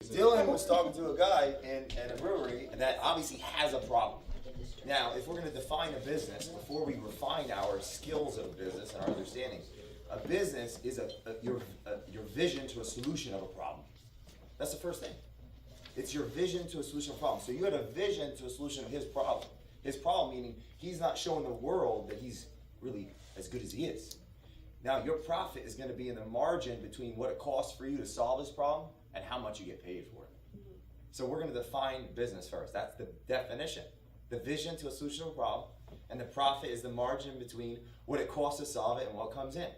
Dylan was talking to a guy in a brewery that obviously has a problem. Now, if we're going to define a business, before we refine our skills of a business and our understanding, a business is your vision to a solution of a problem. That's the first thing. It's your vision to a solution of a problem. So you had a vision to a solution of his problem. His problem meaning he's not showing the world that he's really as good as he is. Now, your profit is going to be in the margin between what it costs for you to solve this problem and how much you get paid for it. So we're going to define business first. That's the definition. The vision to a solution of a problem, and the profit is the margin between what it costs to solve it and what comes in.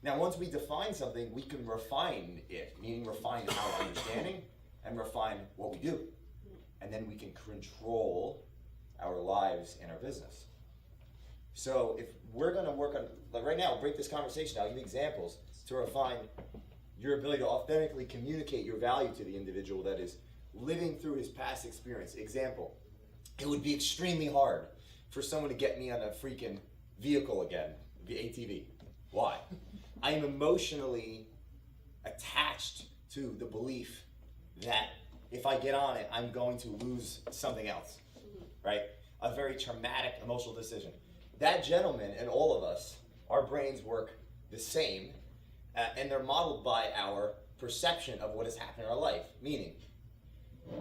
Now, once we define something, we can refine it, meaning refine our understanding and refine what we do. And then we can control our lives and our business. So if we're going to work on, like right now, break this conversation down, I'll give you examples to refine your ability to authentically communicate your value to the individual that is living through his past experience. Example, it would be extremely hard for someone to get me on a freaking vehicle again, the ATV. Why? I am emotionally attached to the belief that if I get on it, I'm going to lose something else, right? A very traumatic emotional decision. That gentleman and all of us, our brains work the same, and they're modeled by our perception of what has happened in our life. Meaning,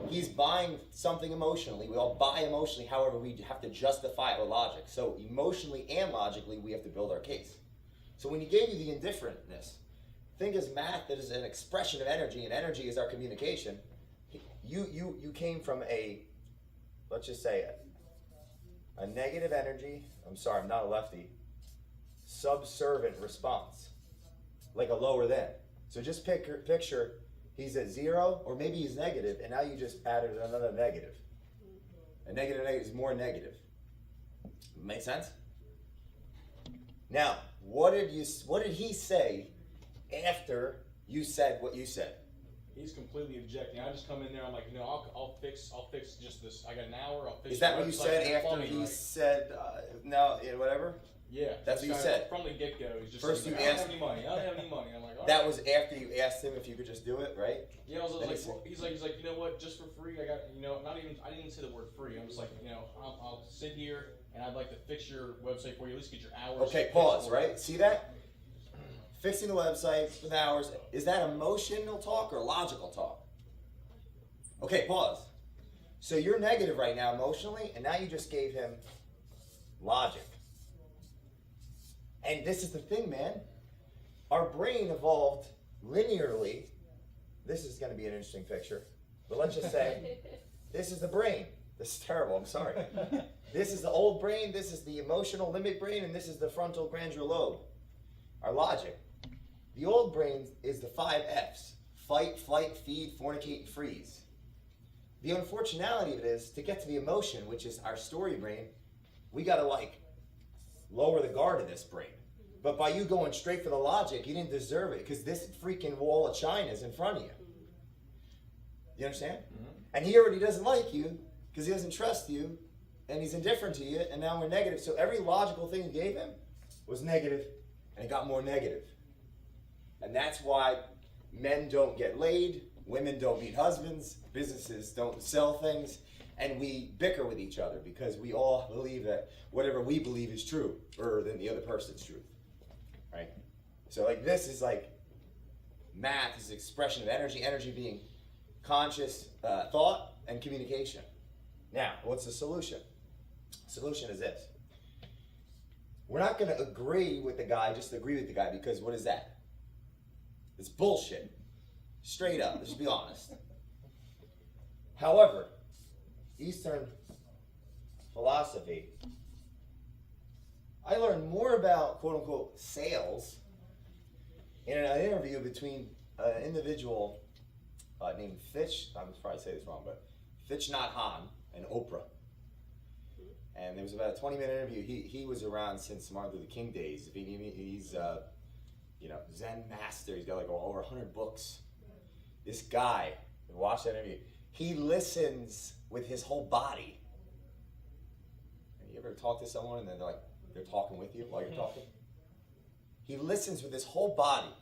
he's buying something emotionally. We all buy emotionally, however, we have to justify our logic. So emotionally and logically, we have to build our case. So when he gave you the indifferentness, think as math that is an expression of energy, and energy is our communication. You came from a, let's just say, a negative energy, I'm sorry, I'm not a lefty, subservient response, like a lower than. So just picture he's at 0, or maybe he's negative, and now you just added another negative. A negative is more negative. Make sense? Now, what did he say after you said what you said? He's completely objecting. I just come in there. I'm like, I'll fix just this. I got an hour. I'll fix. Is that what you said after he said no, whatever? Yeah, that's what you said from the get go. He's just first like, you I asked. don't have any money. I don't have any money. I'm like, all that right. was after you asked him if you could just do it, right? Yeah, I was like, he's like, you know what? Just for free, I got, not even. I didn't even say the word free. I'm just like, I'll sit here and I'd like to fix your website for you. At least get your hours. Okay, pause. Right? See that? Fixing the website with hours. Is that emotional talk or logical talk? Okay, pause. So you're negative right now emotionally, and now you just gave him logic. And this is the thing, man. Our brain evolved linearly. This is going to be an interesting picture. But let's just say, this is the brain. This is terrible, I'm sorry. This is the old brain, this is the emotional limbic brain, and this is the frontal glandular lobe. Our logic. The old brain is the 5 F's. Fight, flight, feed, fornicate, and freeze. The unfortunality of it is, to get to the emotion, which is our story brain, we got to lower the guard of this brain. But by you going straight for the logic, you didn't deserve it, because this freaking wall of China is in front of you. You understand? Mm-hmm. And he already doesn't like you, because he doesn't trust you, and he's indifferent to you, and now we're negative. So every logical thing you gave him was negative, and it got more negative. And that's why men don't get laid, women don't meet husbands, businesses don't sell things, and we bicker with each other because we all believe that whatever we believe is true, or than the other person's truth, right? So this is math is expression of energy, energy being conscious thought and communication. Now, what's the solution? Solution is this. We're not going to agree with the guy, just agree with the guy, because what is that? It's bullshit. Straight up, let's be honest. However, Eastern philosophy, I learned more about quote unquote sales in an interview between an individual named Fitch, I'm probably say this wrong, but Fitch Nhat Hanh and Oprah. And there was about a 20-minute interview. He was around since Martin Luther King days. He's Zen master. He's got over 100 books. This guy, watch that interview. He listens with his whole body. And you ever talk to someone and then they're talking with you while you're talking? He listens with his whole body.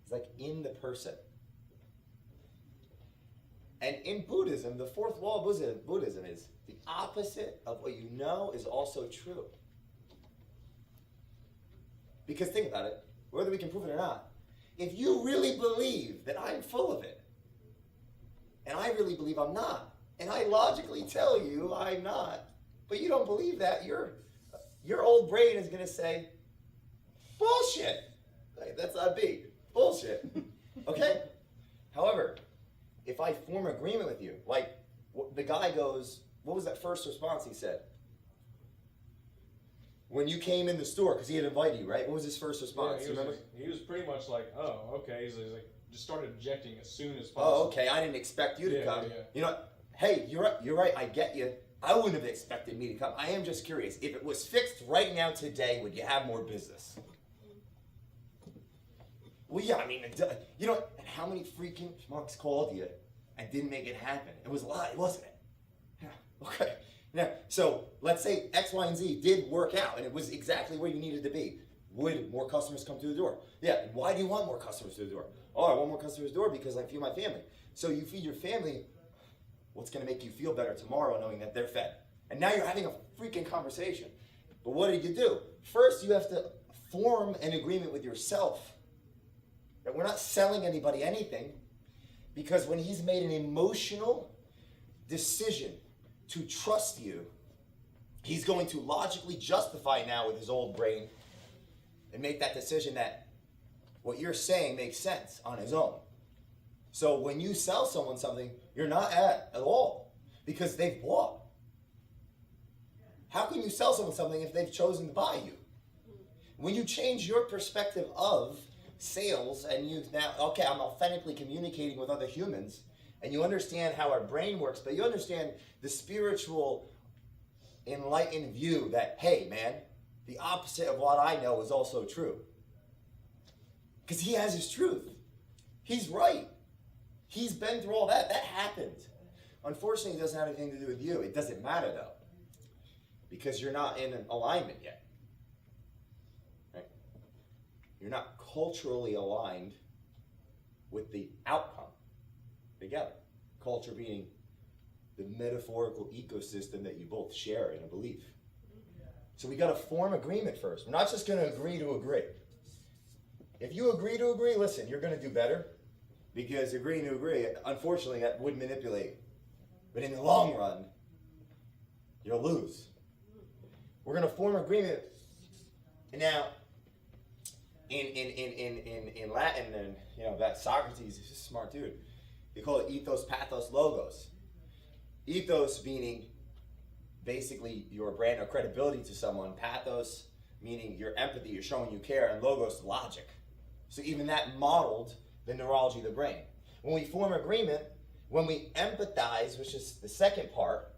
He's in the person. And in Buddhism, the fourth law of Buddhism is the opposite of what you know is also true. Because think about it, whether we can prove it or not, if you really believe that I'm full of it, and I really believe I'm not, and I logically tell you I'm not, but you don't believe that, your old brain is going to say, bullshit. Like, that's not me. Bullshit. Okay? However, if I form agreement with you, like the guy goes, what was that first response he said? When you came in the store, because he had invited you, right? What was his first response? Yeah, he was pretty much like, oh, okay. He's like, just started objecting as soon as possible. Oh, okay. I didn't expect you to come. Yeah. You know, hey, you're right. I get you. I wouldn't have expected me to come. I am just curious. If it was fixed right now today, would you have more business? Well, yeah. I mean, you know, and how many freaking schmucks called you and didn't make it happen? It was a lie, wasn't it? Yeah. Okay. Now, so let's say X, Y, and Z did work out, and it was exactly where you needed to be. Would more customers come through the door? Yeah. Why do you want more customers through the door? Oh, I want more customers through the door because I feed my family. So you feed your family. What's going to make you feel better tomorrow knowing that they're fed? And now you're having a freaking conversation. But what did you do? First, you have to form an agreement with yourself that we're not selling anybody anything, because when he's made an emotional decision to trust you, he's going to logically justify now with his old brain and make that decision that what you're saying makes sense on his own. So when you sell someone something, you're not at all, because they've bought. How can you sell someone something if they've chosen to buy you? When you change your perspective of sales and you now, okay, I'm authentically communicating with other humans, and you understand how our brain works, but you understand the spiritual enlightened view that, hey man, the opposite of what I know is also true. Because he has his truth. He's right. He's been through all that. That happened. Unfortunately, it doesn't have anything to do with you. It doesn't matter though, because you're not in an alignment yet. Right? You're not culturally aligned with the outcome together. Culture being the metaphorical ecosystem that you both share in a belief. So we got to form agreement first. We're not just going to agree to agree. If you agree to agree, listen, you're going to do better, because agreeing to agree, unfortunately, that would manipulate. But in the long run, you'll lose. We're going to form agreement. And now, in Latin, and you know that Socrates is just a smart dude. They call it ethos, pathos, logos. Ethos meaning basically your brand or credibility to someone. Pathos meaning your empathy, you're showing you care, and logos, logic. So even that modeled the neurology of the brain. When we form agreement, when we empathize, which is the second part,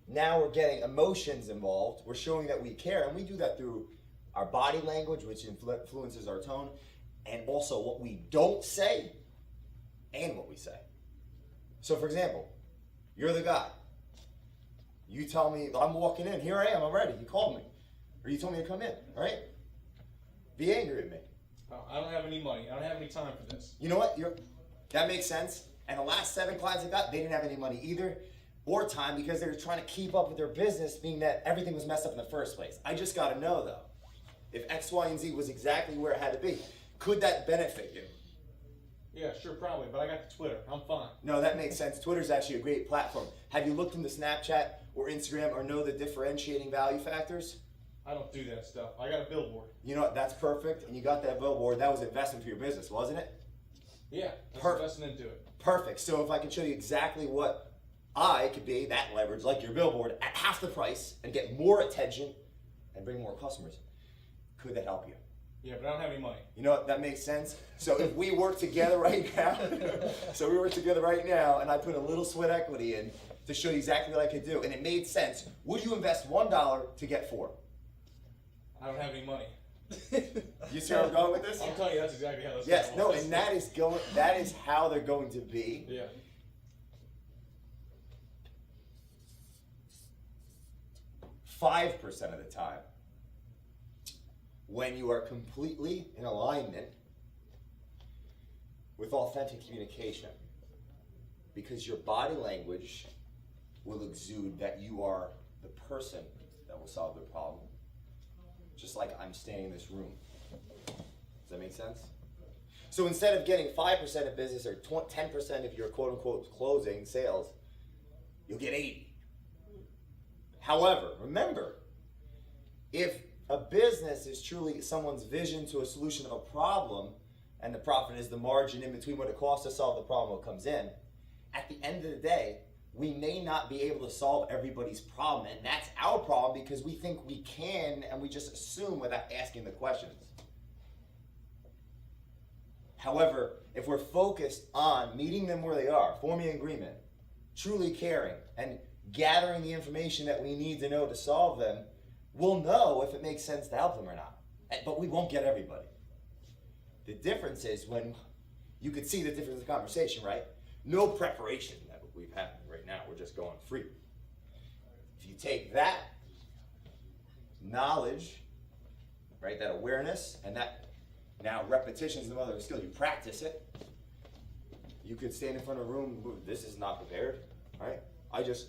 now we're getting emotions involved. We're showing that we care, and we do that through our body language, which influences our tone, and also what we don't say and what we say. So for example, you're the guy. You tell me, I'm walking in, here I am, I'm ready. You called me. Or you told me to come in, all right? Be angry at me. Oh, I don't have any money. I don't have any time for this. You know what? That makes sense. And the last 7 clients I got, they didn't have any money either, or time, because they were trying to keep up with their business, being that everything was messed up in the first place. I just got to know, though, if X, Y, and Z was exactly where it had to be. Could that benefit you? Yeah, sure, probably, but I got the Twitter. I'm fine. No, that makes sense. Twitter's actually a great platform. Have you looked into Snapchat or Instagram or know the differentiating value factors? I don't do that stuff. I got a billboard. You know what? That's perfect. And you got that billboard. That was investment for your business, wasn't it? Yeah, that's investing into it. Perfect. So if I can show you exactly what I could be, that leverage, like your billboard, at half the price and get more attention and bring more customers, could that help you? Yeah, but I don't have any money. You know what? That makes sense. So if we work together right now, and I put a little sweat equity in to show you exactly what I could do, and it made sense, would you invest $1 to get 4? I don't have any money. You see where I'm going with this? I'm telling you, that's exactly how this Yes, goes. no, and that is how they're going to be. Yeah. 5% of the time, when you are completely in alignment with authentic communication. because your body language will exude that you are the person that will solve their problem. Just like I'm staying in this room. Does that make sense? So instead of getting 5% of business or 10% of your quote unquote closing sales, you'll get 80. However, remember, if a business is truly someone's vision to a solution of a problem, and the profit is the margin in between what it costs to solve the problem that comes in, at the end of the day, we may not be able to solve everybody's problem, and that's our problem because we think we can and we just assume without asking the questions. However, if we're focused on meeting them where they are, forming an agreement, truly caring, and gathering the information that we need to know to solve them, we'll know if it makes sense to help them or not. But we won't get everybody. The difference is when you could see the difference in the conversation, right? No preparation that we've had right now. We're just going free. If you take that knowledge, right, that awareness, and that now repetition is the mother of skill. You practice it. You could stand in front of a room. This is not prepared, right?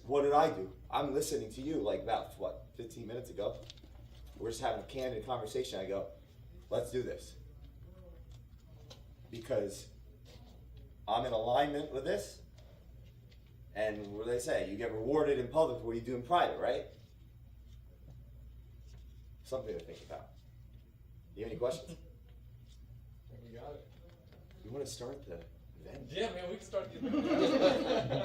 What did I do? I'm listening to you like about, 15 minutes ago. We're just having a candid conversation. I go, let's do this. Because I'm in alignment with this. And what do they say? You get rewarded in public for what you do in private, right? Something to think about. You have any questions? You got it. You want to start the event? Yeah, man, we can start the event.